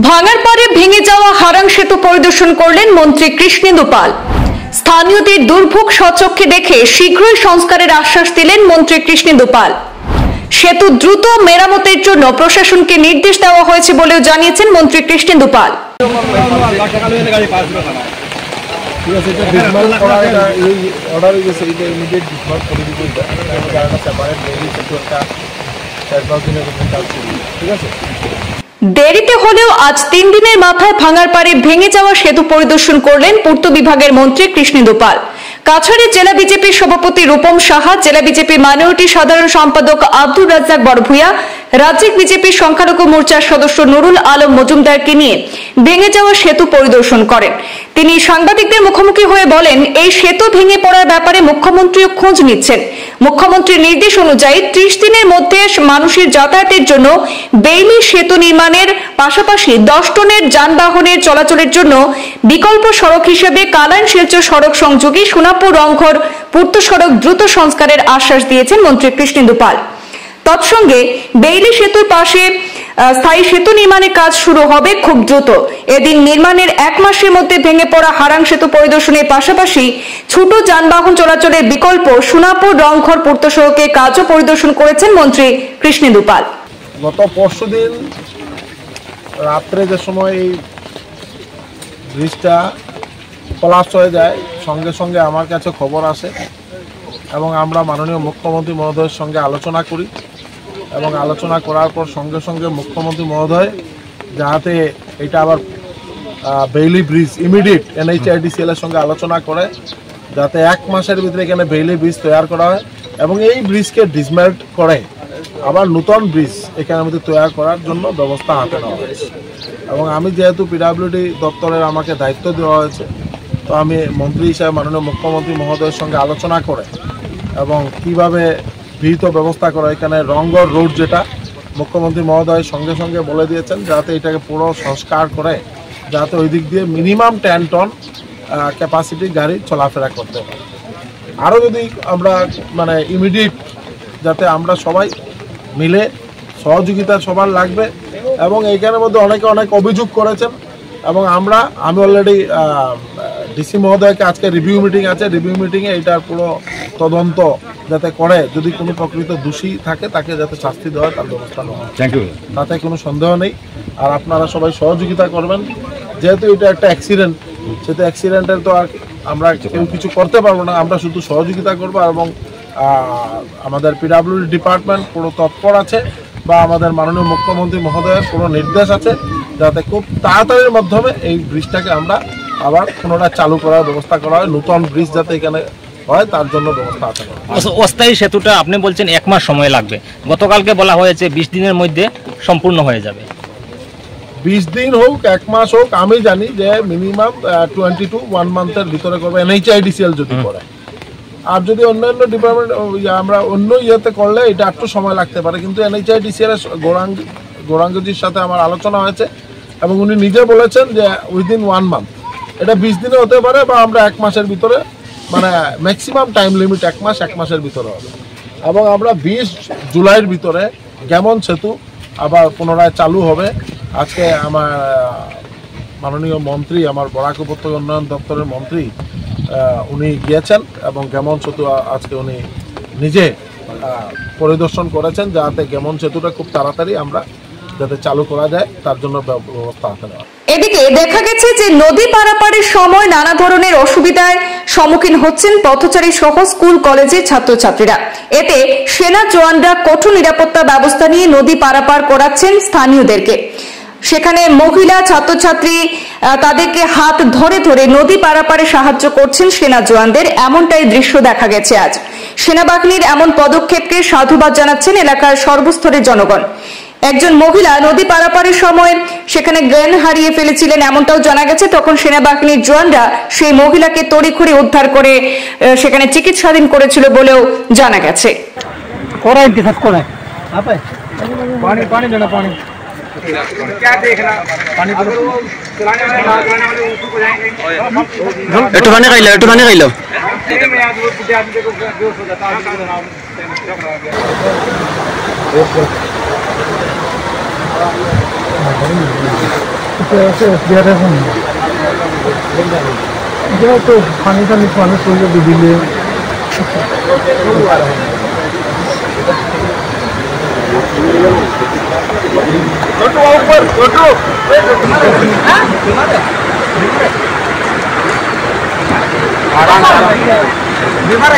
ভাঙার পরে ভেঙে যাওয়া হারাং সেতু পরিদর্শন করলেন মন্ত্রী কৃষ্ণেন্দু পাল। স্থানীয়দের দুর্ভোগ স্বচক্ষে দেখে শীঘ্রই সংস্কারের আশ্বাস দিলেন মন্ত্রী কৃষ্ণেন্দু পাল। সেতু দ্রুত মেরামতের জন্য প্রশাসনকে নির্দেশ দেওয়া হয়েছে বলেও জানিয়েছেন মন্ত্রী কৃষ্ণেন্দু পাল। দেরিতে হলেও আজ 3 দিনের মাথায় ভাঙার পারে ভেঙে যাওয়া সেতু পরিদর্শন করলেন পূর্ত বিভাগের মন্ত্রী কৃষ্ণেন্দু পাল। কাছাড়ে জেলা বিজেপির সভাপতি রূপম সাহা, জেলা বিজেপি মাইনরিটি সাধারণ সম্পাদক আব্দুর রাজ্জাক বড়ভূয়া, রাজ্যিক বিজেপির সংখ্যালঘু মোর্চার সদস্য নুরুল আলম মজুমদারকে নিয়ে ভেঙে যাওয়া সেতু পরিদর্শন করেন। তিনি সাংবাদিকদের মুখোমুখি হয়ে বলেন, এই সেতু ভেঙে পড়ার ব্যাপারে মুখ্যমন্ত্রীও খোঁজ নিচ্ছেন। মুখ্যমন্ত্রীর নির্দেশ অনুযায়ী 30 দিনের মধ্যে মানুষের যাতায়াতের জন্য বেইলি সেতু নির্মাণের পাশাপাশি 10 টনের যানবাহনের চলাচলের জন্য বিকল্প সড়ক হিসেবে কালাইন শিলচর সড়ক সংযোগী সোনাপুর রংঘর পূর্ত সড়ক দ্রুত সংস্কারের আশ্বাস দিয়েছেন মন্ত্রী কৃষ্ণেন্দু পাল। তৎসঙ্গে বেইলি সেতুর পাশে স্থায়ী সেতু নির্মাণের কাজ শুরু হবে খুব দ্রুত। এদিন নির্মাণের 1 মাসের মধ্যে ভেঙে পড়া হারাং সেতু পরিদর্শনের পাশাপাশি ছোট যানবাহন চলাচলের বিকল্প সোনাপুর রংঘর পূর্ত সড়কের কাজও পরিদর্শন করেছেন মন্ত্রী কৃষ্ণেন্দু পাল। গত পরশুদিন রাত্রে যে সময় এই ব্রিজটা কোলাপস হয়ে যায়, সঙ্গে সঙ্গে আমার কাছে খবর আসে এবং আমরা মাননীয় মুখ্যমন্ত্রী মহোদয়ের সঙ্গে আলোচনা করি এবং আলোচনা করার পর সঙ্গে সঙ্গে মুখ্যমন্ত্রী মহোদয় যাতে এটা আবার বেইলি ব্রিজ ইমিডিয়েট NHIDCL এর সঙ্গে আলোচনা করে যাতে 1 মাসের ভিতরে এখানে বেইলি ব্রিজ তৈরি করা হয় এবং এই ব্রিজকে ডিসমেন্ট করে আবার নতুন ব্রিজ এখানের মধ্যে তৈরি করার জন্য ব্যবস্থা হাতে নেওয়া হয়েছে। এবং আমি যেহেতু PWD দপ্তরের আমাকে দায়িত্ব দেওয়া হয়েছে, তো আমি মন্ত্রী হিসাবে মাননীয় মুখ্যমন্ত্রী মহোদয়ের সঙ্গে আলোচনা করে এবং কিভাবে বিহিত ব্যবস্থা করা এখানে রংঘর রোড যেটা মুখ্যমন্ত্রী মহোদয় সঙ্গে সঙ্গে বলে দিয়েছেন যাতে এটাকে পুরো সংস্কার করে যাতে ওই দিক দিয়ে মিনিমাম 10 টন ক্যাপাসিটি গাড়ি চলাফেরা করতে পারে। আরও যদি আমরা ইমিডিয়েট যাতে আমরা সবাই মিলে সহযোগিতা সবার লাগবে এবং এইখানের মধ্যে অনেক অভিযোগ করেছেন এবং আমি অলরেডি ডিসি মহোদয়কে আজকে রিভিউ মিটিং আছে, রিভিউ মিটিংয়ে এইটার পুরো তদন্ত যাতে করে যদি কোনো প্রকৃত দোষী থাকে তাকে যাতে শাস্তি দেওয়া তার ব্যবস্থা নেওয়া হয়। Thank you. তাতে কোনো সন্দেহ নেই। আর আপনারা সবাই সহযোগিতা করবেন, যেহেতু এটা একটা অ্যাক্সিডেন্ট, সেটা অ্যাক্সিডেন্টের তো আর আমরা কেউ কিছু করতে পারবো না, আমরা শুধু সহযোগিতা করবো এবং আমাদের PWD ডিপার্টমেন্ট পুরো তৎপর আছে বা আমাদের মাননীয় মুখ্যমন্ত্রী মহোদয়ের পুরো নির্দেশ আছে যাতে খুব তাড়াতাড়ির মাধ্যমে এই ব্রিজটাকে আমরা আবার পুনরায় চালু করার ব্যবস্থা করা হয়, নতুন ব্রিজ যাতে এখানে হয় তার জন্য ব্যবস্থা আছে। অস্থায়ী সেতুটা আপনি বলছেন 1 মাস সময় লাগবে, গতকালকে বলা হয়েছে 20 দিনের মধ্যে সম্পূর্ণ হয়ে যাবে। 20 দিন হোক 1 মাস হোক, আমি জানি যে মিনিমাম 20 to 1 মান্থের ভিতরে করবে NHIDCL যদি করে। আর যদি অন্যান্য ডিপার্টমেন্ট আমরা অন্য ইয়েতে করলে এটা একটু সময় লাগতে পারে, কিন্তু NHIDCL এর গৌরাঙ্গজির সাথে আমার আলোচনা হয়েছে এবং উনি নিজে বলেছেন যে উইদিন 1 মান্থ, এটা 20 দিনে হতে পারে বা আমরা 1 মাসের ভিতরে ম্যাক্সিমাম টাইম লিমিট 1 মাসের ভিতরে হবে। এবং আমরা 20 জুলাইয়ের ভিতরে গেমন সেতু আবার পুনরায় চালু হবে। আজকে আমার মাননীয় মন্ত্রী, আমার বরাক উপত্যকা উন্নয়ন দপ্তরের মন্ত্রী, উনি গিয়েছেন এবং গেমন সেতু আজকে উনি নিজে পরিদর্শন করেছেন যাতে গেমন সেতুটা খুব তাড়াতাড়ি আমরা যাতে চালু করা যায় তার জন্য ব্যবস্থা হাতে নেওয়া। এদিকে দেখা গেছে যে নদী পারাপারের সময় নানা ধরনের অসুবিধার সম্মুখীন হচ্ছেন পথচারী সহ স্কুল কলেজের ছাত্রছাত্রীরা। এতে সেনা জওয়ানরা কঠোর নিরাপত্তা ব্যবস্থা নিয়ে নদী পারাপার করাচ্ছেন স্থানীয়দেরকে। সেখানে মহিলা ছাত্রছাত্রী তাদেরকে হাত ধরে ধরে নদী পারাপারে সাহায্য করছেন সেনা জওয়ানদের, এমনটাই দৃশ্য দেখা গেছে আজ। সেনাবাহিনীর এমন পদক্ষেপকে সাধুবাদ জানাচ্ছেন এলাকার সর্বস্তরের জনগণ। একজন মহিলা নদী পারাপারের সময় সেখানে জ্ঞান হারিয়ে ফেলেছিলেন এমনটাও জানা গেছে। তখন সেনাবাহিনীর জওয়ানরা সেই মহিলাকে তড়িঘড়ি উদ্ধার করে সেখানে চিকিৎসাধীন করেছিল বলেও জানা গেছে। একটু পানি খাইলো তো পানি টানি মানুষ দিলে বিমার